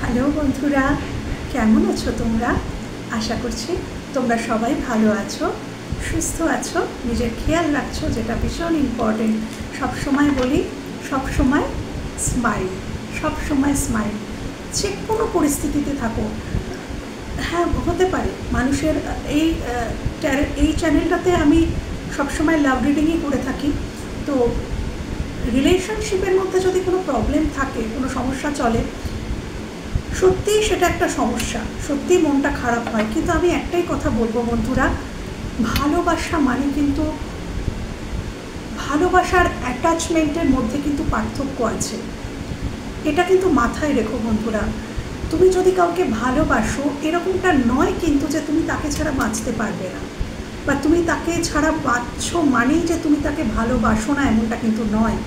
Hello বন্ধুরা, কেমন আছো তোমরা? আশা করছি তোমরা সবাই ভালো আছো, সুস্থ আছো, নিজের খেয়াল রাখছো, যেটা ভীষণ ইম্পর্টেন্ট। সবসময় বলি, সবসময় স্মাইল, সবসময় স্মাইল, যে কোনো পরিস্থিতিতে থাকো। হ্যাঁ, হতে পারে মানুষের এই চ্যানেলটাতে আমি সবসময় লাভ রিডিংই করে থাকি। তো রিলেশনশিপের মধ্যে যদি কোনো প্রবলেম থাকে, কোনো সমস্যা চলে, সত্যিই সেটা একটা সমস্যা, সত্যিই মনটা খারাপ হয়। কিন্তু আমি একটাই কথা বলবো বন্ধুরা, ভালোবাসা মানে কিন্তু ভালোবাসার অ্যাটাচমেন্টের মধ্যে কিন্তু পার্থক্য আছে। এটা কিন্তু মাথায় রেখো বন্ধুরা। তুমি যদি কাউকে ভালোবাসো, এরকমটা নয় কিন্তু যে তুমি তাকে ছাড়া বাঁচতে পারবে না, বা তুমি তাকে ছাড়া বাঁচছো মানেই যে তুমি তাকে ভালোবাসো না, এমনটা কিন্তু নয়।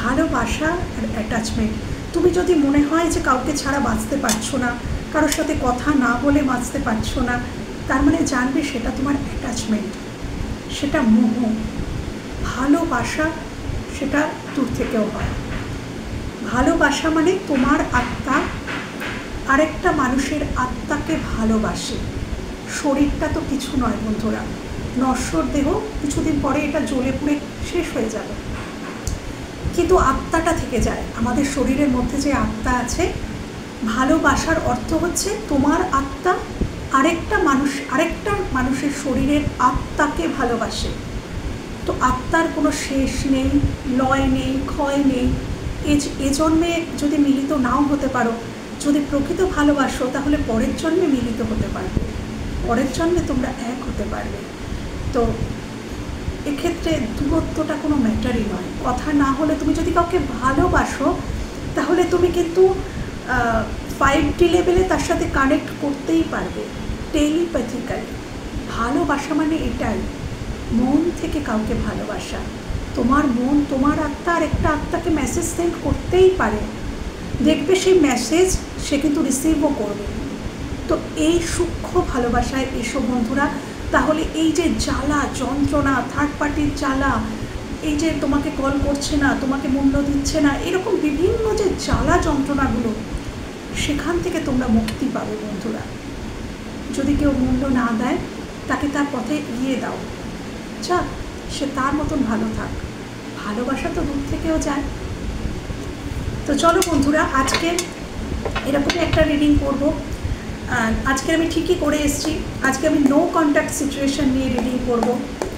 ভালোবাসা আর অ্যাটাচমেন্ট, তুমি যদি মনে হয় যে কাউকে ছাড়া বাঁচতে পারছো না, কারোর সাথে কথা না বলে বাঁচতে পারছো না, তার মানে জানবে সেটা তোমার অ্যাটাচমেন্ট, সেটা মোহ। ভালোবাসা সেটা দূর থেকেও হয়। ভালোবাসা মানে তোমার আত্মা আরেকটা মানুষের আত্মাকে ভালোবাসে। শরীরটা তো কিছু নয় বন্ধুরা, নশ্বর দেহ, কিছুদিন পরে এটা জ্বলে পুড়ে শেষ হয়ে যাবে, কিন্তু আত্মাটা থেকে যায়। আমাদের শরীরের মধ্যে যে আত্মা আছে, ভালোবাসার অর্থ হচ্ছে তোমার আত্মা আরেকটা মানুষের শরীরের আত্মাকে ভালোবাসে। তো আত্মার কোনো শেষ নেই, লয় নেই, ক্ষয় নেই। এ জন্মে যদি মিলিত নাও হতে পারো, যদি প্রকৃত ভালোবাসো, তাহলে পরের জন্মে মিলিত হতে পারবে, পরের জন্মে তোমরা এক হতে পারবে। তো এক্ষেত্রে দূরত্বটা কোনো ম্যাটারই নয়। কথা না হলে, তুমি যদি কাউকে ভালোবাসো, তাহলে তুমি কিন্তু 5D লেভেলে তার সাথে কানেক্ট করতেই পারবে, টেলিপ্যাথিক্যালি। ভালোবাসা মানে এটাই, মন থেকে কাউকে ভালোবাসা। তোমার মন, তোমার আত্মা আর একটা আত্মাকে মেসেজ সেন্ড করতেই পারে, দেখবে সেই মেসেজ সে কিন্তু রিসিভও করবে। তো এই সূক্ষ্ম ভালোবাসায় এসো বন্ধুরা। তাহলে এই যে জ্বালা যন্ত্রণা, থার্ড পার্টির জ্বালা, এই যে তোমাকে কল করছে না, তোমাকে মূল্য দিচ্ছে না, এরকম বিভিন্ন যে জ্বালা যন্ত্রণাগুলো, সেখান থেকে তোমরা মুক্তি পাবে বন্ধুরা। যদি কেউ মূল্য না দেয়, তাকে তার পথে এগিয়ে দাও, যা সে তার মতন ভালো থাক। ভালোবাসা তো দূর থেকেও যায়। তো চলো বন্ধুরা, আজকে এরকমই একটা রিডিং করবো। আজকে আমি ঠিকই করে এসেছি। আজকে আমি নো কন্ট্যাক্ট সিচুয়েশান নিয়ে রিডিং করব।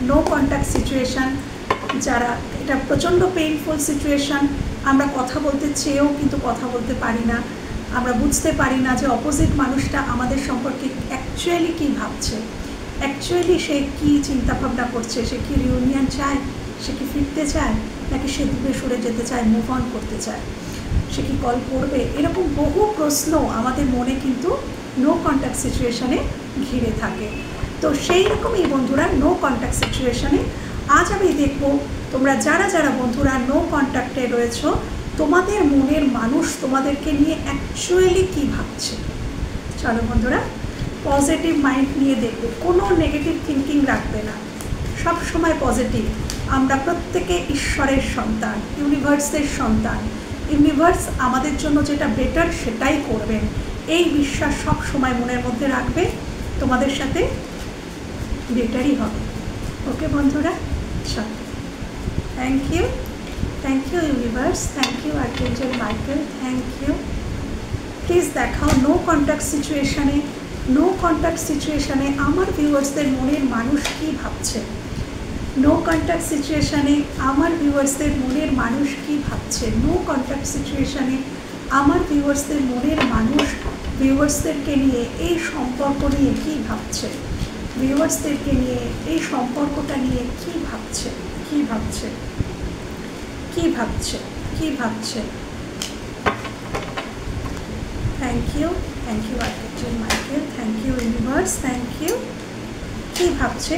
নো কন্ট্যাক্ট সিচুয়েশান, যারা, এটা প্রচণ্ড পেইনফুল সিচুয়েশান। আমরা কথা বলতে চেয়েও কিন্তু কথা বলতে পারি না। আমরা বুঝতে পারি না যে অপোজিট মানুষটা আমাদের সম্পর্কে অ্যাকচুয়ালি কী ভাবছে, অ্যাকচুয়ালি সে কী চিন্তাভাবনা করছে। সে কি রিউনিয়ন চায়, সে কি ফিরতে চায়, নাকি সে দূরে সরে যেতে চায়, মুভ অন করতে চায়, সে কি কল করবে। এরকম বহু প্রশ্ন আমাদের মনে কিন্তু নো কন্ট্যাক্ট সিচুয়েশানে ঘিরে থাকে। তো সেই রকমই বন্ধুরা, নো কন্ট্যাক্ট সিচুয়েশানে আজ আমি দেখব তোমরা যারা যারা বন্ধুরা নো কন্ট্যাক্টে রয়েছ, তোমাদের মনের মানুষ তোমাদেরকে নিয়ে অ্যাকচুয়ালি কী ভাবছে। চলো বন্ধুরা, পজিটিভ মাইন্ড নিয়ে দেখবে, কোনো নেগেটিভ থিঙ্কিং রাখবে না, সব সময় পজিটিভ। আমরা প্রত্যেকে ঈশ্বরের সন্তান, ইউনিভার্সের সন্তান। ইউনিভার্স আমাদের জন্য যেটা বেটার সেটাই করবেন, এই বিশ্বাস সব সময় মনের মধ্যে রাখবে। তোমাদের সাথে বেটারই হবে। ওকে বন্ধুরা, চল। Thank you universe, thank you archangel Michael, thank you. Please দেখাও নো কন্ট্যাক্ট সিচুয়েশানে আমার ভিউয়ার্সদের মনের মানুষ কী ভাবছে। নো কন্ট্যাক্ট সিচুয়েশানে আমার ভিউয়ার্সদের মনের মানুষ কী ভাবছে। নো কন্ট্যাক্ট সিচুয়েশানে আমার ভিউয়ার্সদের মনের মানুষ ভিউয়ার্সদেরকে নিয়ে, এই সম্পর্ক নিয়ে কী ভাবছে, ভিউয়ার্সদেরকে নিয়ে, এই সম্পর্কটা নিয়ে কী ভাবছে, কী ভাবছে, কী ভাবছে, কী ভাবছে। Thank you archangel Michael, thank you universe, thank you. কী ভাবছে,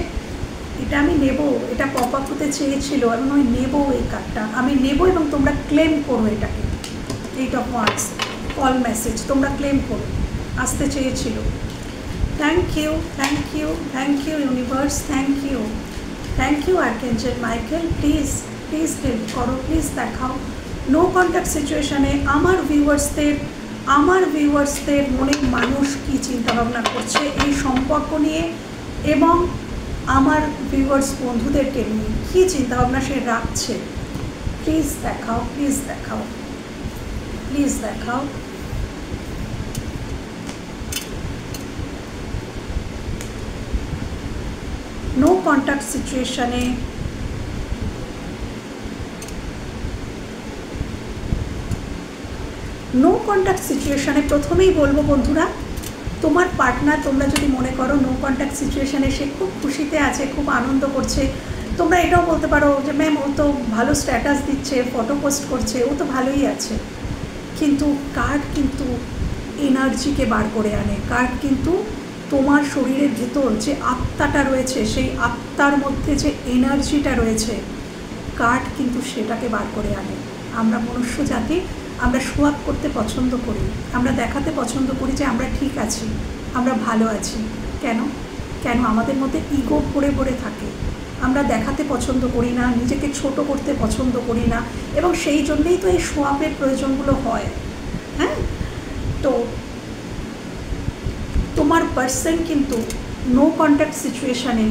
এটা আমি নেব, এটা পপ আপ হতে চেয়েছিল, এবং আমি নেব এই কার্ডটা, আমি নেব, এবং তোমরা ক্লেম করো এটাকে। 8 of Wands কল মেসেজ তোমরা ক্লেম করো, আসতে চেয়েছিল। Thank you universe, thank you archangel Michael. Please help করো, প্লিজ দেখাও নো কন্ট্যাক্ট সিচুয়েশানে আমার ভিউয়ার্সদের আমার ভিউয়ার্সদের মনে মানুষ কী চিন্তাভাবনা করছে এই সম্পর্ক নিয়ে, এবং আমার ভিউয়ার্স বন্ধুদেরকে নিয়ে কী চিন্তাভাবনা সে রাখছে, প্লিজ দেখাও, প্লিজ দেখাও, প্লিজ দেখাও। নো কন্ট্যাক্ট সিচুয়েশনে নো কন্ট্যাক্ট সিচুয়েশানে প্রথমেই বলবো বন্ধুরা, তোমার পার্টনার, তোমরা যদি মনে করো নো কন্ট্যাক্ট সিচুয়েশানে সে খুব খুশিতে আছে, খুব আনন্দ করছে, তোমরা এটাও বলতে পারো যে ম্যাম ও তো ভালো স্ট্যাটাস দিচ্ছে, ফটো পোস্ট করছে, ও তো ভালোই আছে। কিন্তু কার্ড কিন্তু এনার্জিকে বার করে আনে। কার্ড কিন্তু তোমার শরীরের ভেতর যে আত্মাটা রয়েছে, সেই আত্মার মধ্যে যে এনার্জিটা রয়েছে, কার্ড কিন্তু সেটাকে বার করে আনে। আমরা মনুষ্য জাতি, আমরা শো আপ করতে পছন্দ করি, আমরা দেখাতে পছন্দ করি যে আমরা ঠিক আছি, আমরা ভালো আছি। কেন কেন আমাদের মধ্যে ইগো ভরে ভরে থাকে। আমরা দেখাতে পছন্দ করি না, নিজেকে ছোট করতে পছন্দ করি না, এবং সেই জন্যেই তো এই শো আপের প্রয়োজনগুলো হয়। হ্যাঁ, তো তোমার পার্সন কিন্তু নো কন্ট্যাক্ট সিচুয়েশানে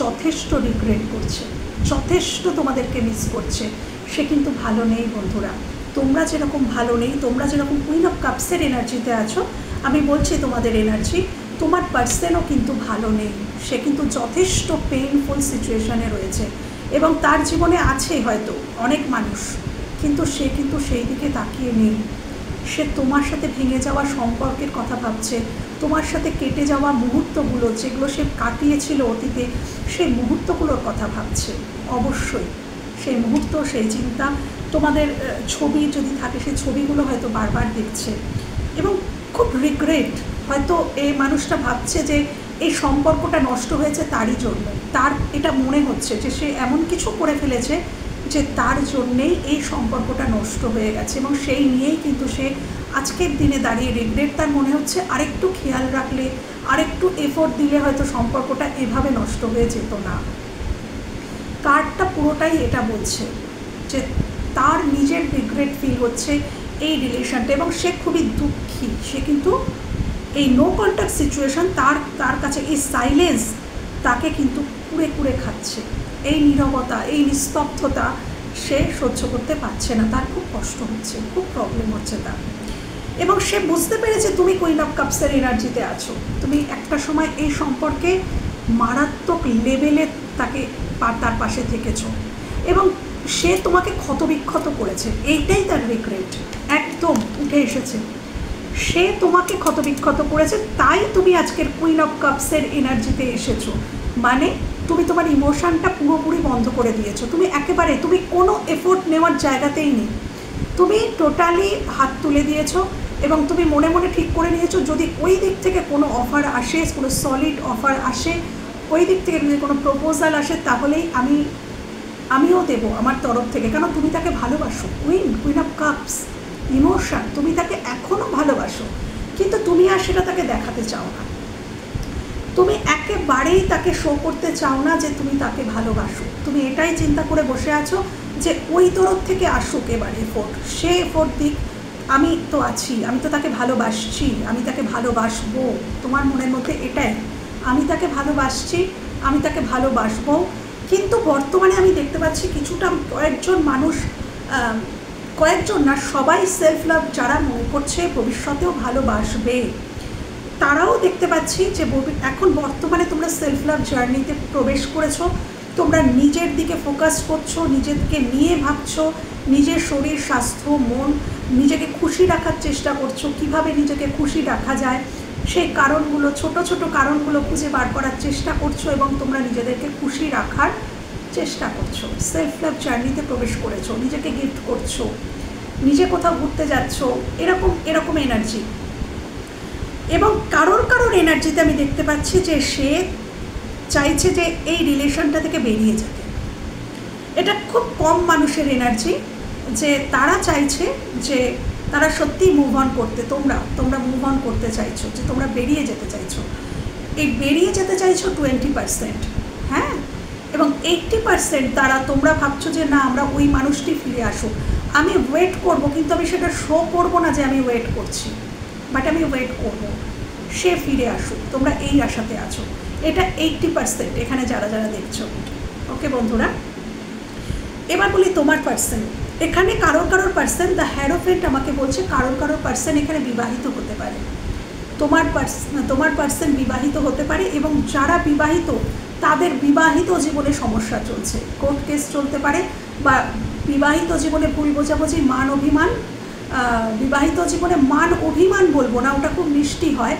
যথেষ্ট রিগ্রেট করছে, যথেষ্ট তোমাদেরকে মিস করছে। সে কিন্তু ভালো নেই বন্ধুরা। তোমরা যেরকম ভালো নেই, তোমরা যেরকম কুইন অফ কাপসের এনার্জিতে আছো, আমি বলছি তোমাদের এনার্জি, তোমার পার্সনও কিন্তু ভালো নেই। সে কিন্তু যথেষ্ট পেইনফুল সিচুয়েশানে রয়েছে, এবং তার জীবনে আছে হয়তো অনেক মানুষ, কিন্তু সে কিন্তু সেই দিকে তাকিয়ে নেই। সে তোমার সাথে ভেঙে যাওয়া সম্পর্কের কথা ভাবছে, তোমার সাথে কেটে যাওয়া মুহূর্তগুলো, যেগুলো সে কাটিয়েছিল অতীতে, সেই মুহূর্তগুলোর কথা ভাবছে। অবশ্যই সেই মুহূর্ত, সেই চিন্তা, তোমাদের ছবি যদি থাকে সেই ছবিগুলো হয়তো বারবার দেখছে, এবং খুব রিগ্রেট। হয়তো এই মানুষটা ভাবছে যে এই সম্পর্কটা নষ্ট হয়েছে তারই জন্য, তার এটা মনে হচ্ছে যে সে এমন কিছু করে ফেলেছে যে তার জন্যেই এই সম্পর্কটা নষ্ট হয়ে গেছে, এবং সেই নিয়েই কিন্তু সে আজকের দিনে দাঁড়িয়ে রিগ্রেট। তার মনে হচ্ছে আরেকটু খেয়াল রাখলে, আরেকটু এফোর্ট দিলে হয়তো সম্পর্কটা এভাবে নষ্ট হয়ে যেত না। কার্ডটা পুরোটাই এটা বলছে যে তার নিজের রিগ্রেট ফিল হচ্ছে এই রিলেশনটা, এবং সে খুবই দুঃখী। সে কিন্তু এই নো কন্ট্যাক্ট সিচুয়েশান তার কাছে এই সাইলেন্স তাকে কিন্তু কুড়ে কুড়ে খাচ্ছে। এই নীরবতা, এই নিস্তব্ধতা সে সহ্য করতে পারছে না, তার খুব কষ্ট হচ্ছে, খুব প্রবলেম হচ্ছে তার। এবং সে বুঝতে পেরেছে তুমি কুইন অফ কাপসের এনার্জিতে আছো, তুমি একটা সময় এই সম্পর্কে মারাত্মক লেভেলে তার পাশে থেকেছো, এবং সে তোমাকে ক্ষতবিক্ষত করেছে। এইটাই তার রিগ্রেট, একদম উঠে এসেছে। সে তোমাকে ক্ষতবিক্ষত করেছে, তাই তুমি আজকের কুইন অফ কাপসের এনার্জিতে এসেছো। মানে তুমি তোমার ইমোশনটা পুরোপুরি বন্ধ করে দিয়েছো। তুমি কোনো এফোর্ট নেওয়ার জায়গাতেই নেই, তুমি টোটালি হাত তুলে দিয়েছো, এবং তুমি মনে মনে ঠিক করে নিয়েছো যদি ওই দিক থেকে কোনো অফার আসে, কোনো সলিড অফার আসে, ওই দিক থেকে যদি কোনো প্রপোজাল আসে, তাহলেই আমিও দেবো আমার তরফ থেকে। কারণ তুমি তাকে ভালোবাসো, কুইন অফ কাপস, ইমোশন, তুমি তাকে এখনও ভালোবাসো, কিন্তু তুমি আর সেটা তাকে দেখাতে চাও না। তুমি একেবারেই তাকে শো করতে চাও না যে তুমি তাকে ভালোবাসো। তুমি এটাই চিন্তা করে বসে আছো যে ওই তরফ থেকে আসুক এবার এফোর্ট, সে এফোর্ট দিক, আমি তো আছি, আমি তো তাকে ভালোবাসছি, আমি তাকে ভালোবাসবো। তোমার মনের মধ্যে এটাই, আমি তাকে ভালোবাসছি, আমি তাকে ভালোবাসবো। কিন্তু বর্তমানে আমি দেখতে পাচ্ছি কিছুটা কয়েকজন মানুষ, কয়েকজন না, সবাই সেলফ লাভ যারা মনে করছে ভবিষ্যতেও ভালোবাসবে, তারাও দেখতে পাচ্ছি যে এখন বর্তমানে তোমরা সেলফ লাভ জার্নিতে প্রবেশ করেছো। তোমরা নিজের দিকে ফোকাস করছো, নিজেকে নিয়ে ভাবছো, নিজের শরীর, স্বাস্থ্য, মন, নিজেকে খুশি রাখার চেষ্টা করছো। কিভাবে নিজেকে খুশি রাখা যায় সেই কারণগুলো, ছোট ছোট কারণগুলো খুঁজে বার করার চেষ্টা করছো, এবং তোমরা নিজেদেরকে খুশি রাখার চেষ্টা করছো। সেলফ লাভ জার্নিতে প্রবেশ করেছো, নিজেকে গিফট করছো, নিজে কোথাও ঘুরতে যাচ্ছো, এরকম এনার্জি। এবং কারোর এনার্জিতে আমি দেখতে পাচ্ছি যে সে চাইছে যে এই রিলেশনটা থেকে বেরিয়ে যেতে। এটা খুব কম মানুষের এনার্জি যে তারা চাইছে যে তারা সত্যিই মুভ অন করতে। তোমরা মুভ অন করতে চাইছো, যে তোমরা বেরিয়ে যেতে চাইছো। এই বেরিয়ে যেতে চাইছো 20%, হ্যাঁ, এবং 80% তারা তোমরা ভাবছো যে না, আমরা ওই মানুষটি ফিরে আসুক, আমি ওয়েট করব, কিন্তু আমি সেটা শো করবো না যে আমি ওয়েট করছি। বাট আমি ওয়েট করব সে ফিরে আসুক, তোমরা এই আশাতে আছো। এটা 80% এখানে যারা যারা দেখছো। ওকে বন্ধুরা, এবার বলি তোমার পার্সন। এখানে কারোর কারোর পার্সন, দ্য হ্যারোফেন্ট আমাকে বলছে কারোর কারোর পার্সন এখানে বিবাহিত হতে পারে। তোমার পার্সন বিবাহিত হতে পারে, এবং যারা বিবাহিত তাদের বিবাহিত জীবনে সমস্যা চলছে, কোর্ট কেস চলতে পারে, বা বিবাহিত জীবনে ভুল বোঝাবুঝি, মান অভিমান, বিবাহিত জীবনে মান অভিমান বলবো না, ওটা খুব মিষ্টি হয়,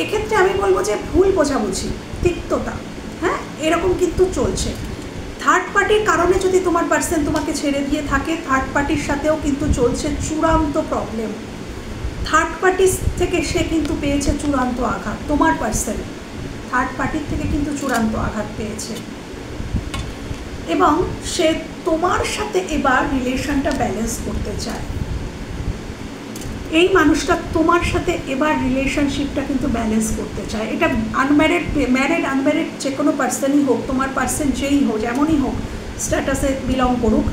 এক্ষেত্রে আমি বলবো যে ভুল বোঝাবুঝি, তিক্ততা, হ্যাঁ, এরকম কিন্তু চলছে। থার্ড পার্টির কারণে যদি তোমার পার্সন তোমাকে ছেড়ে দিয়ে থাকে, থার্ড পার্টির সাথেও কিন্তু চলছে চূড়ান্ত প্রবলেম। থার্ড পার্টির থেকে সে কিন্তু পেয়েছে চূড়ান্ত আঘাত, তোমার পার্সন থার্ড পার্টির থেকে কিন্তু চূড়ান্ত আঘাত পেয়েছে, এবং সে তোমার সাথে এবার রিলেশনটা ব্যালেন্স করতে চায়। এই মানুষটা তোমার সাথে এবার রিলেশনশিপটা কিন্তু ব্যালেন্স করতে চায়। এটা আনম্যারিড, ম্যারিড, আনম্যারিড যে কোনো পার্সনই হোক, তোমার পার্সন যেই হোক, যেমনই হোক স্ট্যাটাসে বিলং করুক,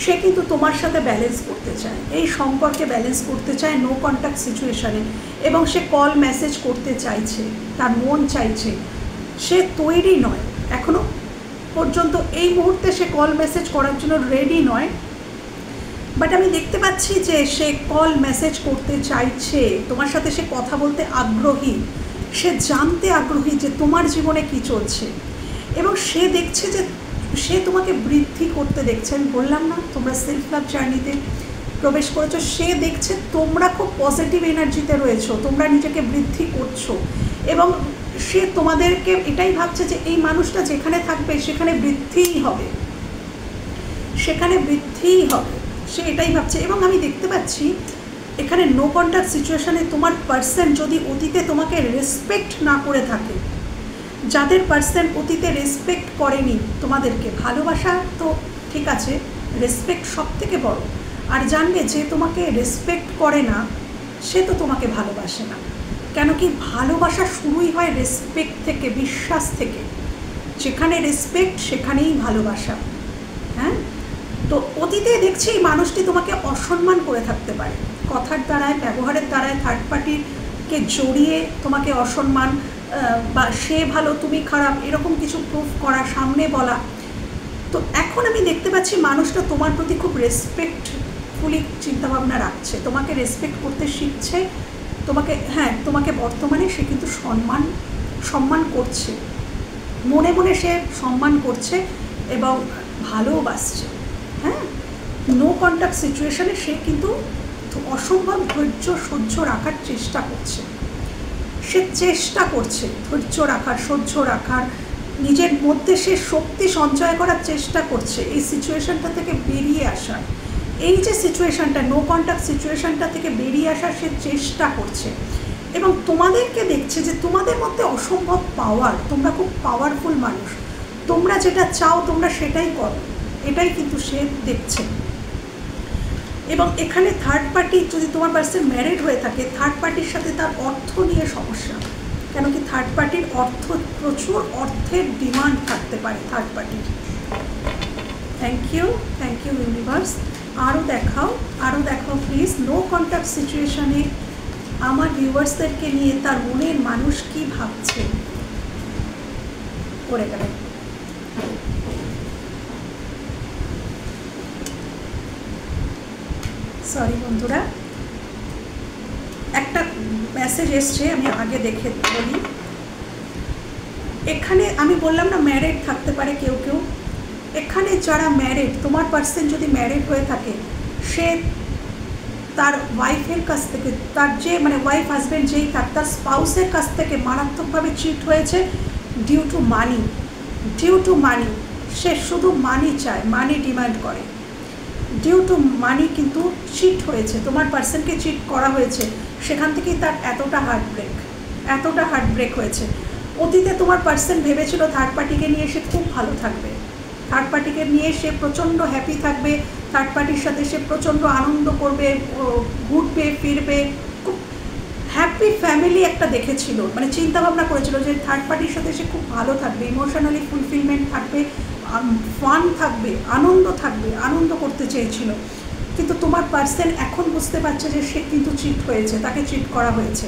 সে কিন্তু তোমার সাথে ব্যালেন্স করতে চায়, এই সম্পর্কে ব্যালেন্স করতে চায় নো কন্ট্যাক্ট সিচুয়েশানে, এবং সে কল মেসেজ করতে চাইছে, তার মন চাইছে, সে তৈরি নয় এখনও পর্যন্ত, এই মুহূর্তে সে কল মেসেজ করার জন্য রেডি নয়, বাট আমি দেখতে পাচ্ছি যে সে কল মেসেজ করতে চাইছে, তোমার সাথে সে কথা বলতে আগ্রহী, সে জানতে আগ্রহী যে তোমার জীবনে কি চলছে, এবং সে দেখছে যে সে তোমাকে বৃদ্ধি করতে দেখছে। আমি বললাম না তোমরা সেলফ লাভ জার্নিতে প্রবেশ করেছো, সে দেখছে তোমরা খুব পজিটিভ এনার্জিতে রয়েছো, তোমরা নিজেকে বৃদ্ধি করছো, এবং সে তোমাদেরকে এটাই ভাবছে যে এই মানুষটা যেখানে থাকবে সেখানে বৃদ্ধিই হবে, সেখানে বৃদ্ধিই হবে, সে এটাই ভাবছে। এবং আমি দেখতে পাচ্ছি এখানে নো কন্ট্যাক্ট সিচুয়েশানে তোমার পার্সন যদি অতীতে তোমাকে রেসপেক্ট না করে থাকে, যাদের পার্সন অতীতে রেসপেক্ট করেনি তোমাদেরকে, ভালোবাসা তো ঠিক আছে, রেসপেক্ট সব থেকে বড়, আর জানবে যে তোমাকে রেসপেক্ট করে না সে তো তোমাকে ভালোবাসে না, কেন কি ভালোবাসা শুরুই হয় রেসপেক্ট থেকে, বিশ্বাস থেকে, যেখানে রেসপেক্ট সেখানেই ভালোবাসা। হ্যাঁ, তো অতীতে দেখছি এই মানুষটি তোমাকে অসম্মান করে থাকতে পারে, কথার দ্বারায়, ব্যবহারের দ্বারায়, থার্ড পার্টিকে জড়িয়ে তোমাকে অসম্মান, বা সে ভালো তুমি খারাপ এরকম কিছু প্রুফ করা, সামনে বলা। তো এখন আমি দেখতে পাচ্ছি মানুষটা তোমার প্রতি খুব রেসপেক্টফুলি চিন্তাভাবনা রাখছে, তোমাকে রেসপেক্ট করতে শিখছে, তোমাকে, হ্যাঁ, তোমাকে বর্তমানে সে কিন্তু সম্মান করছে, মনে মনে সে সম্মান করছে এবং ভালোবাসছে। হ্যাঁ, নো কন্ট্যাক্ট সিচুয়েশানে সে কিন্তু অসম্ভব ধৈর্য সহ্য রাখার চেষ্টা করছে, সে চেষ্টা করছে ধৈর্য রাখার, সহ্য রাখার, নিজের মধ্যে সে শক্তি সঞ্চয় করার চেষ্টা করছে এই সিচুয়েশানটা থেকে বেরিয়ে আসার, এই যে সিচুয়েশানটা নো কন্ট্যাক্ট সিচুয়েশানটা থেকে বেরিয়ে আসার সে চেষ্টা করছে, এবং তোমাদেরকে দেখছে যে তোমাদের মধ্যে অসম্ভব পাওয়ার, তোমরা খুব পাওয়ারফুল মানুষ, তোমরা যেটা চাও তোমরা সেটাই করো, এটাই কিন্তু সে দেখছে। এবং এখানে থার্ড পার্টি, যদি তোমার পার্সন ম্যারিড হয়ে থাকে, থার্ড পার্টির সাথে তার অর্থ নিয়ে সমস্যা, কেন কি থার্ড পার্টির প্রচুর অর্থের ডিমান্ড থাকতে পারে থার্ড পার্টির। থ্যাংক ইউ ইউনিভার্স, আরও দেখাও প্লিজ। নো কন্ট্যাক্ট সিচুয়েশানে আমার ভিউয়ার্সদেরকে নিয়ে তার মনের মানুষ কি ভাবছে, করে গেল। সরি বন্ধুরা, একটা মেসেজ এসছে, আমি আগে দেখে বলি। এখানে আমি বললাম না ম্যারিড থাকতে পারে কেউ কেউ, এখানে যারা ম্যারিড, তোমার পার্সন যদি ম্যারিড হয়ে থাকে, সে তার ওয়াইফের কাছ থেকে, তার যে মানে ওয়াইফ হাজব্যান্ড যেই থাক, তার স্পাউসের কাছ থেকে মারাত্মকভাবে চিট হয়েছে ডিউ টু মানি। সে শুধু মানি চায়, মানি ডিমান্ড করে, ডিউ টু মানি কিন্তু চিট হয়েছে, তোমার পার্সনকে চিট করা হয়েছে, সেখান থেকেই তার এতটা হার্টব্রেক হয়েছে। অতীতে তোমার পার্সন ভেবেছিল থার্ড পার্টিকে নিয়ে সে খুব ভালো থাকবে, থার্ড পার্টিকে নিয়ে সে প্রচণ্ড হ্যাপি থাকবে, থার্ড পার্টির সাথে সে প্রচণ্ড আনন্দ করবে, ঘুরবে ফিরবে, খুব হ্যাপি ফ্যামিলি একটা দেখেছিল, মানে চিন্তাভাবনা করেছিল যে থার্ড পার্টির সাথে সে খুব ভালো থাকবে, ইমোশনালি ফুলফিলমেন্ট থাকবে, ফান থাকবে, আনন্দ করতে চেয়েছিল। কিন্তু তোমার পার্সন এখন বুঝতে পারছে যে সে কিন্তু চিট হয়েছে, তাকে চিট করা হয়েছে।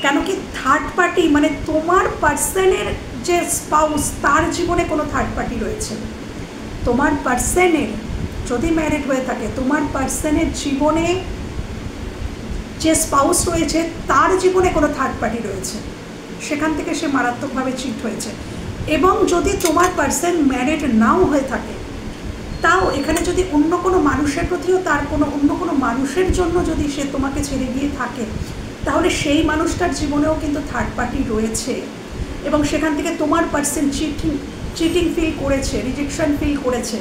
কেন কি থার্ড পার্টি, মানে তোমার পার্সনের যে স্পাউস, তার জীবনে কোনো থার্ড পার্টি রয়েছে। তোমার পার্সনের যদি ম্যারিড হয়ে থাকে, তোমার পার্সনের জীবনে যে স্পাউস রয়েছে তার জীবনে কোনো থার্ড পার্টি রয়েছে, সেখান থেকে সে মারাত্মকভাবে চিট হয়েছে। এবং যদি তোমার পার্সন ম্যারিড নাও হয়ে থাকে, তাও এখানে যদি অন্য কোনো মানুষের প্রতিও তার অন্য কোনো মানুষের জন্য যদি সে তোমাকে ছেড়ে গিয়ে থাকে, তাহলে সেই মানুষটার জীবনেও কিন্তু থার্ড পার্টি রয়েছে। এবং সেখান থেকে তোমার পার্সন চিটিং ফিল করেছে, রিজেকশন ফিল করেছে,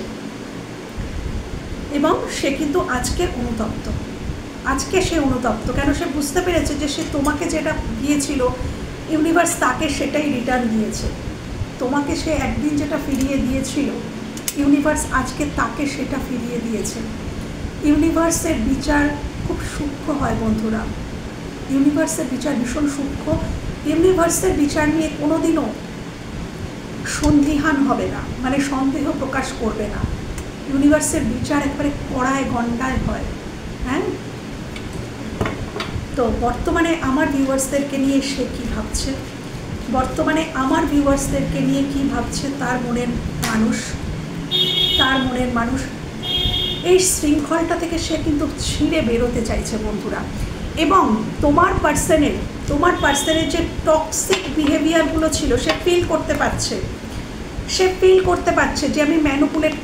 এবং সে কিন্তু আজকে অনুতপ্ত। আজকে সে অনুতপ্ত কেন? সে বুঝতে পেরেছে যে সে তোমাকে যেটা দিয়েছিল, ইউনিভার্স তাকে সেটাই রিটার্ন দিয়েছে। তোমাকে সে একদিন যেটা ফিরিয়ে দিয়েছিল, ইউনিভার্স আজকে তাকে সেটা ফিরিয়ে দিয়েছে। ইউনিভার্সের বিচার খুব সূক্ষ্ম হয় বন্ধুরা, ইউনিভার্সের বিচার ভীষণ সূক্ষ্ম। ইউনিভার্সের বিচার নিয়ে কোনোদিনও সন্দিহান হবে না, মানে সন্দেহ প্রকাশ করবে না। ইউনিভার্সের বিচার একবারে কড়ায় গণ্ডায় হয়। হ্যাঁ, তো বর্তমানে আমার ভিউয়ার্সদেরকে নিয়ে সে কী ভাবছে, বর্তমানে আমার ভিউয়ার্সদেরকে নিয়ে কী ভাবছে তার মনের মানুষ, এই শৃঙ্খলটা থেকে সে কিন্তু ছিঁড়ে বেরোতে চাইছে বন্ধুরা। এবং তোমার পার্সনের যে টক্সিক বিহেভিয়ারগুলো ছিল, সে ফিল করতে পারছে যে আমি ম্যানিপুলেট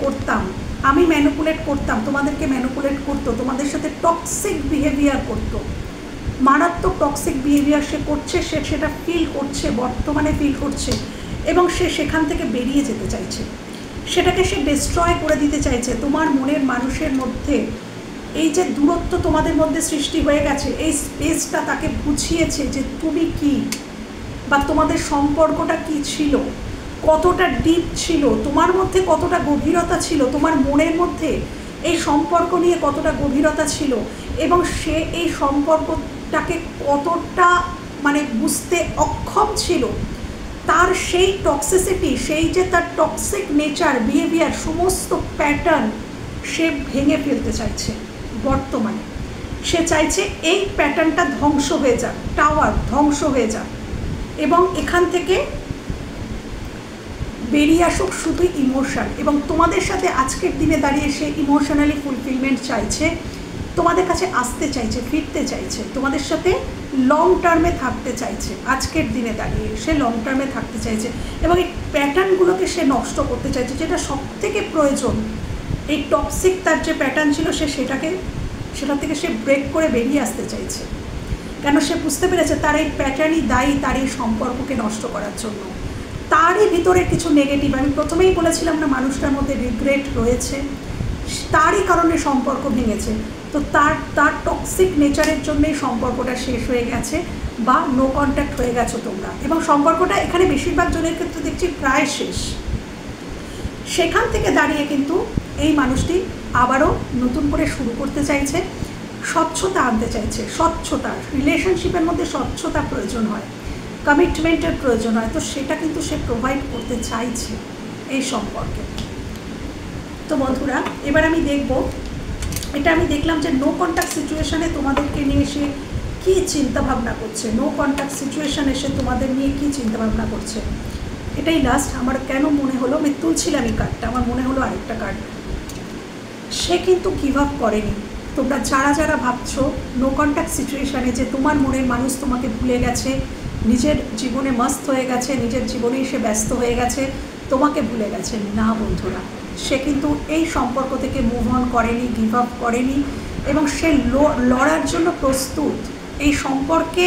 করতাম, তোমাদেরকে ম্যানিপুলেট করতো, তোমাদের সাথে টক্সিক বিহেভিয়ার করতো, মারাত্মক টক্সিক বিহেভিয়ার সে করছে, সে সেটা ফিল করছে, বর্তমানে ফিল করছে। এবং সে সেখান থেকে বেরিয়ে যেতে চাইছে, সেটাকে সে ডিস্ট্রয় করে দিতে চাইছে। তোমার মনের মানুষের মধ্যে এই যে দূরত্ব তোমাদের মধ্যে সৃষ্টি হয়ে গেছে, এই স্পেসটা তাকে বুঝিয়েছে যে তুমি কি, বা তোমাদের সম্পর্কটা কি ছিল, কতটা ডিপ ছিল, তোমার মধ্যে কতটা গভীরতা ছিল, তোমার মনের মধ্যে এই সম্পর্ক নিয়ে কতটা গভীরতা ছিল, এবং সে এই সম্পর্কটাকে কতটা মানে বুঝতে অক্ষম ছিল। তার সেই টক্সিসিটি, সেই যে তার টক্সিক নেচার, বিহেভিয়ার, সমস্ত প্যাটার্ন সে ভেঙে ফেলতে চাইছে। বর্তমানে সে চাইছে এই প্যাটার্নটা ধ্বংস হয়ে যাক, টাওয়ার ধ্বংস হয়ে যাক, এবং এখান থেকে বেরিয়ে আসুক শুধু ইমোশন। এবং তোমাদের সাথে আজকের দিনে দাঁড়িয়ে সে ইমোশনালি ফুলফিলমেন্ট চাইছে, তোমাদের কাছে আসতে চাইছে, ফিরতে চাইছে, তোমাদের সাথে লং টার্মে থাকতে চাইছে। আজকের দিনে দাঁড়িয়ে সে লং টার্মে থাকতে চাইছে, এবং এই প্যাটার্নগুলোকে সে নষ্ট করতে চাইছে, যেটা সবথেকে প্রয়োজন। এই টক্সিক তার যে প্যাটার্ন ছিল, সেটা থেকে সে ব্রেক করে বেরিয়ে আসতে চাইছে। কেন? সে বুঝতে পেরেছে তার এই প্যাটার্নই দায়ী তার এই সম্পর্ককে নষ্ট করার জন্য। তারই ভিতরে কিছু নেগেটিভ, আমি প্রথমেই বলেছিলাম না, মানুষটার মধ্যে রিগ্রেট রয়েছে, তারই কারণে সম্পর্ক ভেঙেছে। তো তার টক্সিক নেচারের জন্যই সম্পর্কটা শেষ হয়ে গেছে, বা নো কন্ট্যাক্ট হয়ে গেছো তোমরা, এবং সম্পর্কটা এখানে বেশিরভাগ জনের ক্ষেত্রে দেখছি প্রায় শেষ। সেখান থেকে দাঁড়িয়ে কিন্তু এই মানুষটি আবারও নতুন করে শুরু করতে চাইছে, স্বচ্ছতা আনতে চাইছে। স্বচ্ছতা, রিলেশনশিপের মধ্যে স্বচ্ছতা প্রয়োজন হয়, কমিটমেন্টের প্রয়োজন হয়, তো সেটা কিন্তু সে প্রোভাইড করতে চাইছে এই সম্পর্কে। তো বন্ধুরা, এবার আমি দেখলাম যে নো কন্ট্যাক্ট সিচুয়েশানে তোমাদেরকে নিয়ে সে কী চিন্তাভাবনা করছে, নো কন্ট্যাক্ট সিচুয়েশান এসে তোমাদের নিয়ে কী চিন্তাভাবনা করছে। এটাই লাস্ট। আমার কেন মনে হলো, আমি তুলছিলাম এই কার্ডটা, আমার মনে হলো আরেকটা কার্ড। সে কিন্তু গিভ আপ করেনি। তোমরা যারা ভাবছো নো কন্ট্যাক্ট সিচুয়েশানে যে তোমার মনের মানুষ তোমাকে ভুলে গেছে, নিজের জীবনে মস্ত হয়ে গেছে, নিজের জীবনেই সে ব্যস্ত হয়ে গেছে, তোমাকে ভুলে গেছে, না বন্ধুরা, সে কিন্তু এই সম্পর্ক থেকে মুভ অন করেনি, গিভ আপ করেনি, এবং সে লড়ার জন্য প্রস্তুত। এই সম্পর্কে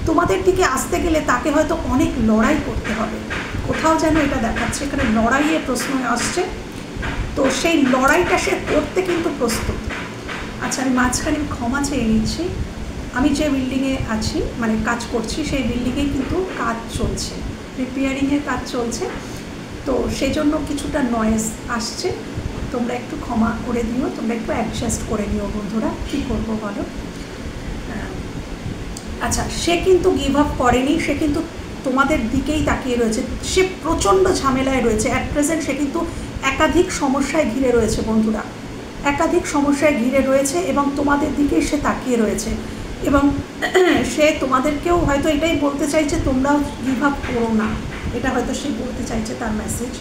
তোমাদের দিকে আসতে গেলে তাকে হয়তো অনেক লড়াই করতে হবে, কোথাও যেন এটা দেখাচ্ছে এখানে লড়াইয়ের প্রশ্ন আসছে। তো সেই লড়াইটা সে করতে কিন্তু প্রস্তুত। আচ্ছা, আমি মাঝখানে ক্ষমা চেয়ে নিচ্ছি। আমি যে বিল্ডিংয়ে আছি, মানে কাজ করছি, সেই বিল্ডিংয়ে কিন্তু কাজ চলছে, রিপেয়ারিংয়ের কাজ চলছে, তো সেই জন্য কিছুটা নয়েজ আসছে। তোমরা একটু ক্ষমা করে দিও, তোমরা একটু অ্যাডজাস্ট করে নিও বন্ধুরা, কী করবো বলো। আচ্ছা, সে কিন্তু গিভ আপ করেনি, সে কিন্তু তোমাদের দিকেই তাকিয়ে রয়েছে। সে প্রচণ্ড ঝামেলায় রয়েছে অ্যাট প্রেজেন্ট, সে কিন্তু একাধিক সমস্যায় ঘিরে রয়েছে বন্ধুরা। একাধিক সমস্যায় ঘিরে রয়েছে এবং তোমাদের দিকে সে তাকিয়ে রয়েছে এবং সে তোমাদেরকেও হয়তো এটাই বলতে চাইছে তোমরাও গিভ আপ করো না, এটা হয়তো সে বলতে চাইছে তার মেসেজ।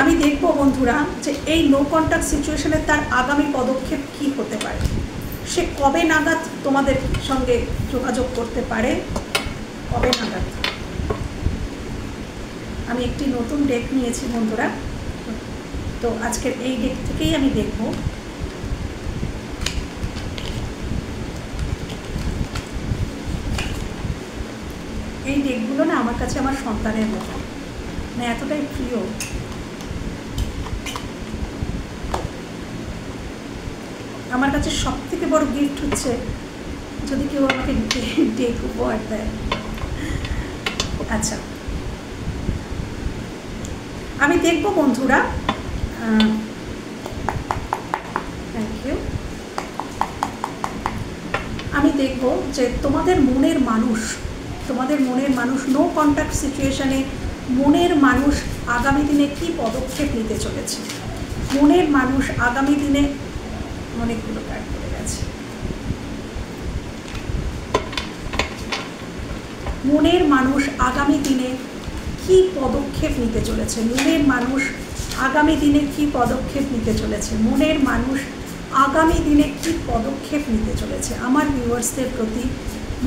আমি দেখব বন্ধুরা যে এই নো কন্ট্যাক্ট সিচুয়েশনে তার আগামী পদক্ষেপ কি হতে পারে, সে কবে নাগাদ তোমাদের সঙ্গে যোগাযোগ করতে পারে, কবে নাগাদ। আমি একটি নতুন ডেক নিয়েছি বন্ধুরা, তো আজকের এই ডেক থেকেই আমি দেখব। এই ডেকগুলো না আমার কাছে আমার সন্তানের মতো, মানে এতটাই প্রিয়। আমার কাছে সব থেকে বড় গিফট হচ্ছে যদি কেউ আমাকে ডেক উপহার দেয়। আচ্ছা, আমি দেখব বন্ধুরা, থ্যাংক ইউ, আমি দেখব যে তোমাদের মনের মানুষ নো কন্ট্যাক্ট সিচুয়েশনে মনের মানুষ আগামী দিনে কি পদক্ষেপ নিতে চলেছে। মনের মানুষ আগামী দিনে, অনেকগুলো কার্ড পড়ে গেছে, মনের মানুষ আগামী দিনে কি পদক্ষেপ নিতে চলেছে, মনের মানুষ আগামী দিনে কি পদক্ষেপ নিতে চলেছে, মনের মানুষ আগামী দিনে কি পদক্ষেপ নিতে চলেছে। আমার ভিউয়ার্সদের প্রতি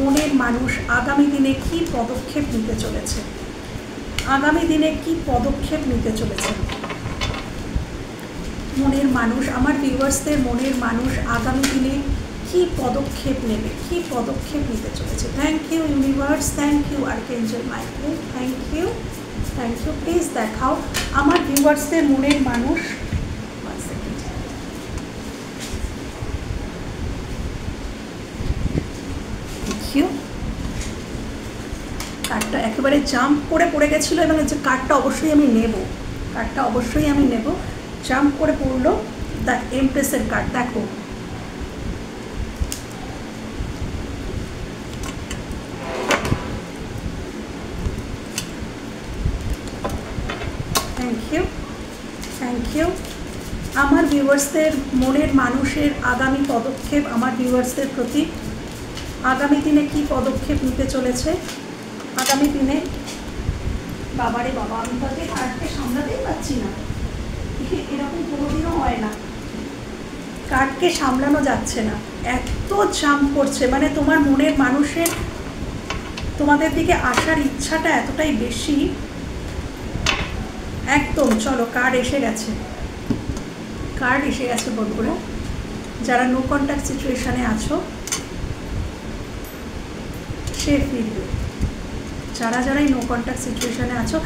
মনের মানুষ আগামী দিনে কি পদক্ষেপ নিতে চলেছে, আগামী দিনে কি পদক্ষেপ নিতে চলেছে। মনের মানুষ, আমার ভিউয়ার্সদের মনের মানুষ আগামী দিনে কি পদক্ষেপ নেবে, কি পদক্ষেপ নিতে চলেছে। Thank you universe, thank you archangel Michael, thank you, thank you. Please দেখাও আমার ভিউয়ার্সদের মনের মানুষ। কার্ডটা একেবারে জাম্প করে পড়ে গেছিলো এবং যে কার্ডটা অবশ্যই আমি নেব, কার্ডটা অবশ্যই আমি নেব, জাম্প করে পড়লো দ্য এমপ্রেসের কার্ড। দেখো থ্যাংক ইউ, থ্যাংক ইউ। আমার ভিউয়ার্সদের মনের মানুষের আগামী পদক্ষেপ, আমার ভিউয়ার্সদের প্রতি আগামী দিনে কি পদক্ষেপ নিতে চলেছে, আগামী দিনে। বাবারে বাবা, আমি তো আজকে কার্ডকে সামলাতেই পারছি না, এরকম কোনোদিনও হয় না, কার্ডকে সামলানো যাচ্ছে না, এত জাম্প করছে, মানে তোমার মনের মানুষের তোমাদের দিকে আসার ইচ্ছাটা এতটাই বেশি। একদম, চলো কার্ড এসে গেছে, কার্ড এসে গেছে বন্ধুরা। যারা নো কন্ট্যাক্ট সিচুয়েশানে আছো সে ফিরবে, যারাই নো কন্ট্যাক্ট সিচুয়েশানে আছো।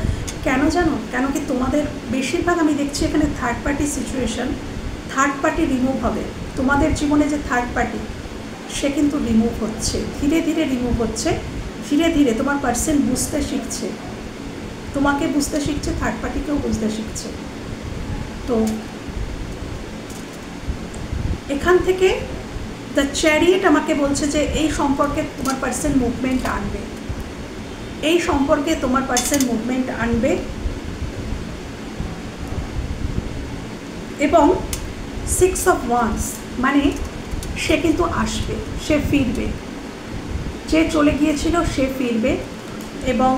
কেন জানো, কেন কি তোমাদের বেশিরভাগ আমি দেখছি এখানে third party situation, third party remove হবে। তোমাদের জীবনে যে থার্ড পার্টি সে কিন্তু রিমুভ হচ্ছে, ধীরে ধীরে রিমুভ হচ্ছে, ধীরে ধীরে তোমার পার্সন বুঝতে শিখছে, তোমাকে বুঝতে শিখছে, থার্ড পার্টিকেও বুঝতে শিখছে। তো এখান থেকে দ্য চ্যারিয়েট আমাকে বলছে যে এই সম্পর্কে তোমার পার্সন মুভমেন্ট আনবে, এই সম্পর্কে তোমার পার্সন মুভমেন্ট আনবে এবং 6 of Wands মানে সে কিন্তু আসবে, সে ফিরবে, যে চলে গিয়েছিল সে ফিরবে এবং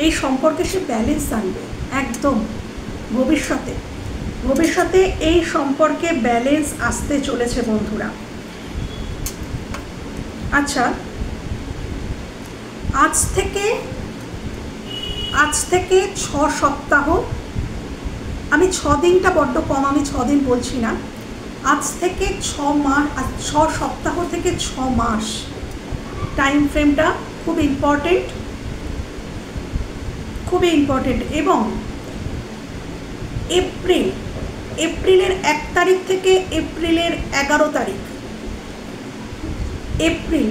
এই সম্পর্কে সে ব্যালেন্স আনবে। একদম ভবিষ্যতে এই সম্পর্কে ব্যালেন্স আসতে চলেছে বন্ধুরা। আচ্ছা, আজ থেকে 6 সপ্তাহ, আমি 6 দিনটা বড্ড কম, আমি 6 দিন বলছি না, আজ থেকে 6 মাস, 6 সপ্তাহ থেকে 6 মাস টাইম ফ্রেমটা খুব ইম্পর্টেন্ট, খুবই ইম্পর্টেন্ট। এবং এপ্রিলের 1 তারিখ থেকে এপ্রিলের 11 তারিখ, এপ্রিল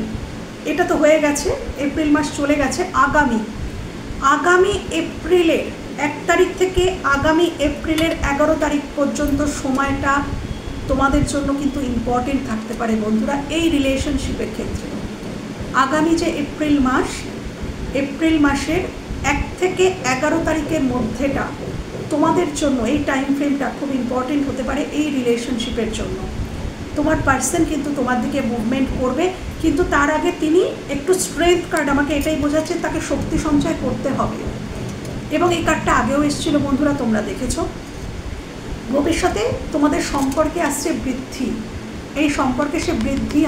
এটা তো হয়ে গেছে, এপ্রিল মাস চলে গেছে, আগামী এপ্রিলের 1 তারিখ থেকে আগামী এপ্রিলের 11 তারিখ পর্যন্ত সময়টা তোমাদের জন্য কিন্তু ইম্পর্টেন্ট থাকতে পারে বন্ধুরা এই রিলেশনশিপের ক্ষেত্রে। আগামী যে এপ্রিল মাসের 1 থেকে 11 তারিখের মধ্যেটা তোমাদের জন্য এই টাইম ফ্রেমটা খুব ইম্পর্টেন্ট হতে পারে এই রিলেশনশিপের জন্য। তোমার পার্সন কিন্তু তোমার দিকে মুভমেন্ট করবে, কিন্তু তার আগে তিনি একটু স্ট্রেংথ কার্ড আমাকে এটাই বোঝাচ্ছে, তাকে শক্তি সঞ্চয় করতে হবে। এবং এই কার্ডটা আগেও এসেছিল বন্ধুরা, তোমরা দেখেছো। ভবিষ্যতে তোমাদের সম্পর্কে আসছে বৃদ্ধি, এই সম্পর্কে সে বৃদ্ধি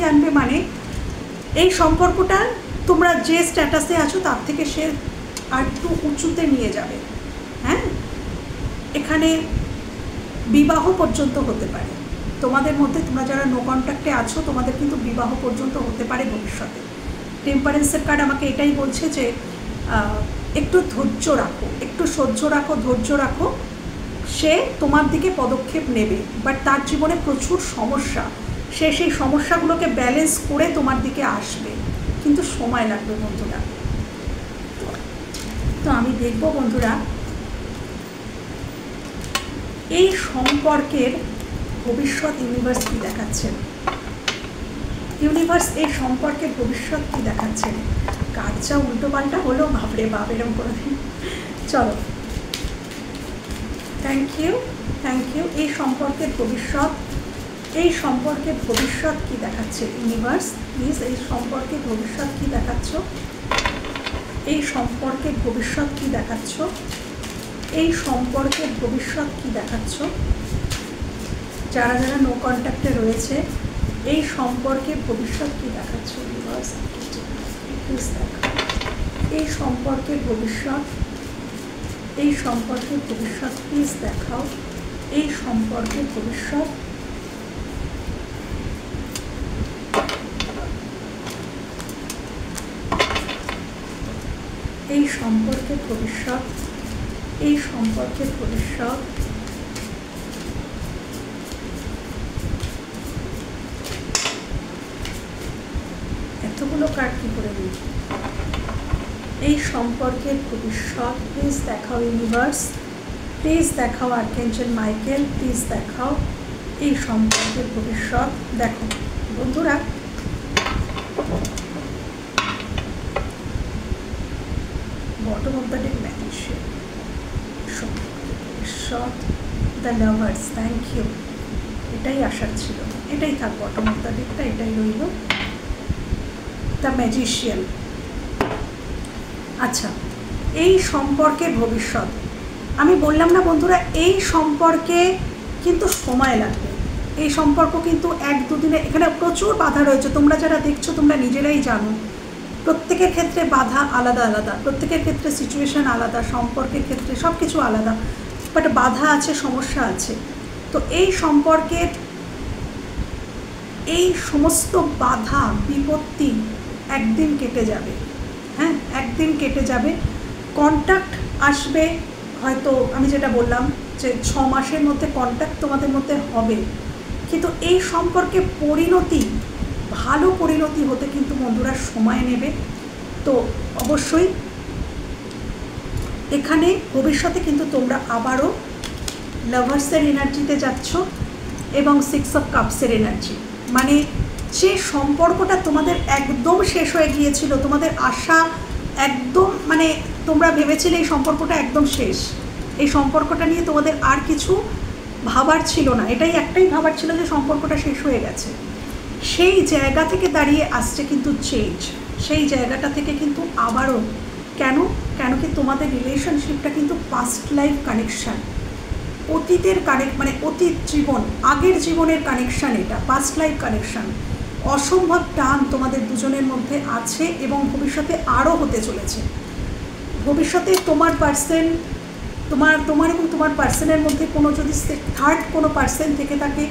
আনবে মানে এই সম্পর্কটা তোমরা যে স্ট্যাটাসে আছো তার থেকে সে আর একটু উঁচুতে নিয়ে যাবে। হ্যাঁ, এখানে বিবাহ পর্যন্ত হতে পারে তোমাদের মধ্যে, তোমরা যারা নো কন্ট্যাক্টে আছো তোমাদের কিন্তু বিবাহ পর্যন্ত হতে পারে ভবিষ্যতে। টেম্পারেন্সের কার্ড আমাকে এটাই বলছে যে একটু ধৈর্য রাখো, একটু সহ্য রাখো, ধৈর্য রাখো। সে তোমার দিকে পদক্ষেপ নেবে, বাট তার জীবনে প্রচুর সমস্যা, সে সেই সমস্যাগুলোকে ব্যালেন্স করে তোমার দিকে আসবে, কিন্তু সময় লাগবে বন্ধুরা। তো আমি দেখব বন্ধুরা এই সম্পর্কের ভবিষ্যৎ ইউনিভার্স কী দেখাচ্ছেন, ইউনিভার্স এই সম্পর্কের ভবিষ্যৎ কী দেখাচ্ছেন। কাজটা উল্টো পাল্টা হলো, ভাবরে বাপ এরকম করে দিন। চলো, থ্যাংক ইউ। এই সম্পর্কের ভবিষ্যৎ, এই সম্পর্কের ভবিষ্যৎ কী দেখাচ্ছে ইউনিভার্স, প্লিজ এই সম্পর্কের ভবিষ্যৎ কী দেখাচ্ছ, এই সম্পর্কের ভবিষ্যৎ কী দেখাচ্ছ, এই সম্পর্কের ভবিষ্যৎ কী দেখাচ্ছ। যারা যারা নো কন্ট্যাক্টে রয়েছে এই সম্পর্কের ভবিষ্যৎ কী দেখাচ্ছ ইউনিভার্স, প্লিজ দেখা এই সম্পর্কের ভবিষ্যৎ, এই সম্পর্কের ভবিষ্যৎ প্লিজ দেখাও, এই সম্পর্কের ভবিষ্যৎ। এই সম্পর্কের ভবিষ্যৎ, এই সম্পর্কের ভবিষ্যৎ। এতগুলো কার্ড কী করে দিই। এই সম্পর্কের ভবিষ্যৎ প্লিজ দেখাও ইউনিভার্স, প্লিজ দেখাও আর্কএঞ্জেল মাইকেল, প্লিজ দেখাও এই সম্পর্কের ভবিষ্যৎ। দেখো বন্ধুরা, bottom of the deck magician, সম্পর্কের ভবিষ্যৎ, দ্য লাভার্স, থ্যাংক ইউ। এটাই আসার ছিল, এটাই থাক বটম অফ দ্য ডেকটা, এটাই রইল। The magician. আচ্ছা, এই সম্পর্কের ভবিষ্যৎ আমি বললাম না বন্ধুরা, এই সম্পর্কে কিন্তু সময় লাগবে, এই সম্পর্ক কিন্তু 1-2 দিনে, এখানে প্রচুর বাধা রয়েছে, তোমরা যারা দেখছো তোমরা নিজেরাই জানো। প্রত্যেকের ক্ষেত্রে বাধা আলাদা আলাদা, প্রত্যেকের ক্ষেত্রে সিচুয়েশান আলাদা, সম্পর্কের ক্ষেত্রে সব কিছু আলাদা, বাট বাধা আছে, সমস্যা আছে। তো এই সম্পর্কের এই সমস্ত বাধা বিপত্তি একদিন কেটে যাবে। হ্যাঁ, একদিন কেটে যাবে, কন্ট্যাক্ট আসবে। হয়তো আমি যেটা বললাম যে 6 মাসের মধ্যে কন্ট্যাক্ট তোমাদের মধ্যে হবে, কিন্তু এই সম্পর্কে পরিণতি, ভালো পরিণতি হতে কিন্তু বন্ধুরা সময় নেবে। তো অবশ্যই এখানে ভবিষ্যতে কিন্তু তোমরা আবারও লাভার্সের এনার্জিতে যাচ্ছ এবং 6 অফ কাপসের এনার্জি, মানে যে সম্পর্কটা তোমাদের একদম শেষ হয়ে গিয়েছিল, তোমাদের আশা একদম, মানে তোমরা ভেবেছিলে এই সম্পর্কটা একদম শেষ, এই সম্পর্কটা নিয়ে তোমাদের আর কিছু ভাবার ছিল না, এটাই একটাই ভাবার ছিল যে সম্পর্কটা শেষ হয়ে গেছে। সেই জায়গা থেকে দাঁড়িয়ে আসছে কিন্তু চেঞ্জ, সেই জায়গাটা থেকে কিন্তু আবারও, কেন কি তোমাদের রিলেশনশিপটা কিন্তু পাস্ট লাইফ কানেকশান, অতীতের মানে অতীত জীবন, আগের জীবনের কানেকশান, এটা পাস্ট লাইফ কানেকশান। অসম্ভব টান তোমাদের দুজনের মধ্যে আছে এবং ভবিষ্যতে আরও হতে চলেছে। ভবিষ্যতে তোমার পার্সন, তোমার এবং তোমার পার্সনের মধ্যে কোনো যদি থার্ড কোনো পার্সন থেকে থাকে,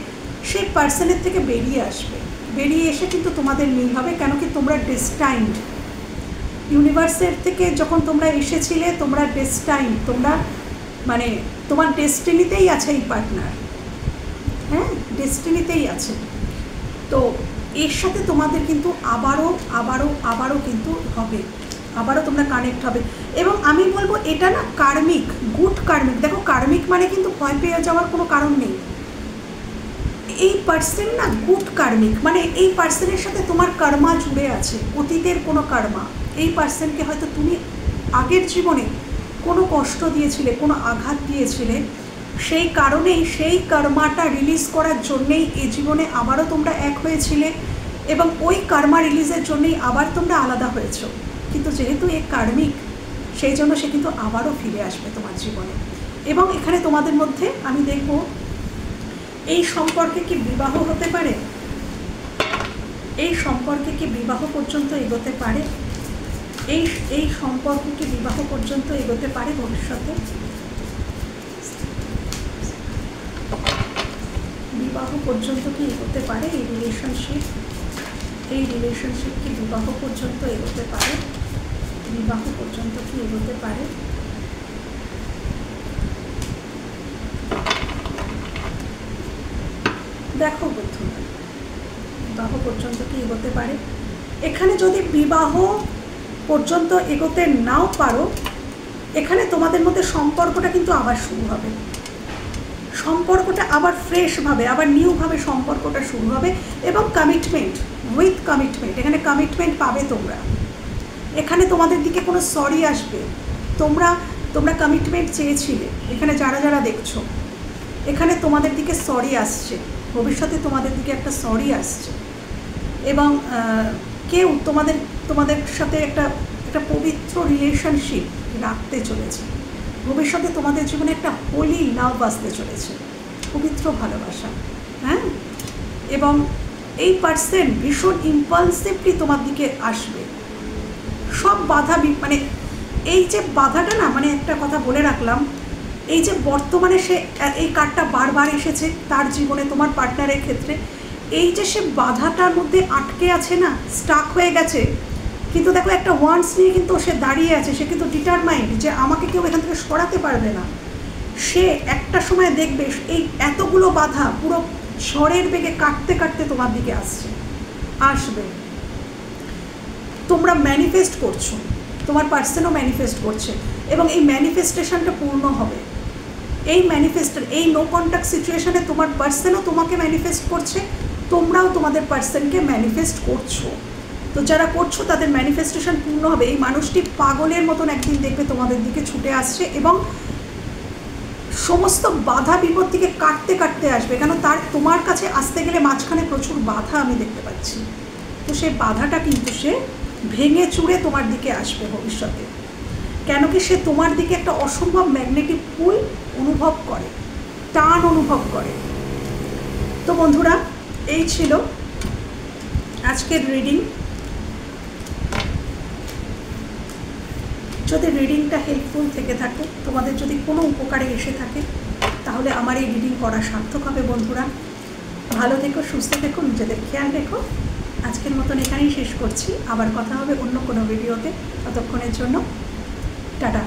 সেই পার্সনের থেকে বেরিয়ে আসবে, বেরিয়ে এসে কিন্তু তোমাদের মিল হবে। কেন কি তোমরা ডেস্টাইন্ড, ইউনিভার্সের থেকে যখন তোমরা এসেছিলে তোমরা ডেস্টাইন্ড, তোমরা মানে তোমার ডেস্টিনিতেই আছে এই পার্টনার। হ্যাঁ, ডেস্টিনিতেই আছে। তো এর সাথে তোমাদের কিন্তু আবারও কিন্তু হবে, আবারও তোমরা কানেক্ট হবে। এবং আমি বলবো এটা না কার্মিক, গুড কার্মিক। দেখো, কার্মিক মানে কিন্তু ভয় পেয়ে যাওয়ার কোনো কারণ নেই। এই পার্সন না গুড কার্মিক, মানে এই পার্সনের সাথে তোমার কর্মা জুড়ে আছে, অতীতের কোনো কর্মা। এই পার্সনকে হয়তো তুমি আগের জীবনে কোনো কষ্ট দিয়েছিলে, কোনো আঘাত দিয়েছিলে, সেই কারণেই সেই কর্মাটা রিলিজ করার জন্যেই এই জীবনে আবারও তোমরা এক হয়েছিলে এবং ওই কর্মা রিলিজের জন্যই আবার তোমরা আলাদা হয়েছো। কিন্তু যেহেতু এ কার্মিক, সেই জন্য সে কিন্তু আবারও ফিরে আসবে তোমার জীবনে। এবং এখানে তোমাদের মধ্যে আমি দেখব এই সম্পর্কে কি বিবাহ হতে পারে, এই সম্পর্কে কি বিবাহ পর্যন্ত এগোতে পারে, এই সম্পর্ক কি বিবাহ পর্যন্ত এগোতে পারে ভবিষ্যতে, বিবাহ পর্যন্ত কি এগোতে পারে এই রিলেশনশিপ কি বিবাহ পর্যন্ত এগোতে পারে, বিবাহ পর্যন্ত কি এগোতে পারে। দেখো বন্ধুরা, বিবাহ পর্যন্ত কি এগোতে পারে। এখানে যদি বিবাহ পর্যন্ত এগোতে নাও পারো, এখানে তোমাদের মধ্যে সম্পর্কটা কিন্তু আবার শুরু হবে, সম্পর্কটা আবার ফ্রেশভাবে, আবার নিউভাবে সম্পর্কটা শুরু হবে এবং কমিটমেন্ট, উইথ কমিটমেন্ট। এখানে কমিটমেন্ট পাবে তোমরা, এখানে তোমাদের দিকে কোনো সরি আসবে, তোমরা কমিটমেন্ট চেয়েছিলে। এখানে যারা যারা দেখছো, এখানে তোমাদের দিকে সরি আসছে, ভবিষ্যতে তোমাদের দিকে একটা সরি আসছে এবং কেউ তোমাদের সাথে একটা পবিত্র রিলেশনশিপ রাখতে চলেছে। ভবিষ্যতে তোমাদের জীবনে একটা হোলি লাভ আসতে চলেছে, পবিত্র ভালোবাসা। হ্যাঁ, এবং এই পার্সন ভীষণ ইম্পালসিভলি তোমার দিকে আসবে। সব বাধা, মানে এই যে বাধাটা না, মানে একটা কথা বলে রাখলাম, এই যে বর্তমানে সে এই কার্ডটা বারবার এসেছে তার জীবনে, তোমার পার্টনারের ক্ষেত্রে, এই যে সে বাধাটার মধ্যে আটকে আছে না, স্টাক হয়ে গেছে, কিন্তু দেখো একটা ওয়ান্স নিয়ে কিন্তু সে দাঁড়িয়ে আছে, সে কিন্তু ডিটারমাইন্ড যে আমাকে কেউ এখান থেকে সরাতে পারবে না। সে একটা সময় দেখবে এই এতগুলো বাধা পুরো ঝড়ের বেগে কাটতে কাটতে তোমার দিকে আসবে। তোমরা ম্যানিফেস্ট করছো, তোমার পার্সনও ম্যানিফেস্ট করছে এবং এই ম্যানিফেস্টেশনটা পূর্ণ হবে। এই নো কন্ট্যাক্ট সিচুয়েশনে তোমার পার্সনও তোমাকে ম্যানিফেস্ট করছে, তোমরাও তোমাদের পার্সনকে ম্যানিফেস্ট করছো। তো যারা করছো তাদের ম্যানিফেস্টেশন পূর্ণ হবে। এই মানুষটি পাগলের মতন একদিন দেখবে তোমাদের দিকে ছুটে আসছে এবং সমস্ত বাধা বিপত্তিকে কাটতে কাটতে আসবে, কেন তোমার কাছে আসতে গেলে মাঝখানে প্রচুর বাধা আমি দেখতে পাচ্ছি। তো সেই বাধাটা কিন্তু সে ভেঙে চুড়ে তোমার দিকে আসবে ভবিষ্যতে, কেন কি সে তোমার দিকে একটা অসম্ভব ম্যাগনেটিক পুল অনুভব করে, টান অনুভব করে। তো বন্ধুরা, এই ছিল আজকের রিডিং। যদি রিডিংটা হেল্পফুল থেকে থাকে, তোমাদের যদি কোনো উপকারে এসে থাকে, তাহলে আমার এই রিডিং করা সার্থক হবে। বন্ধুরা, ভালো থেকো, সুস্থ থেকো, নিজেদের খেয়াল রেখো। আজকের মতন এখানেই শেষ করছি, আবার কথা হবে অন্য কোনো ভিডিওতে। ততক্ষণের জন্য টাটা।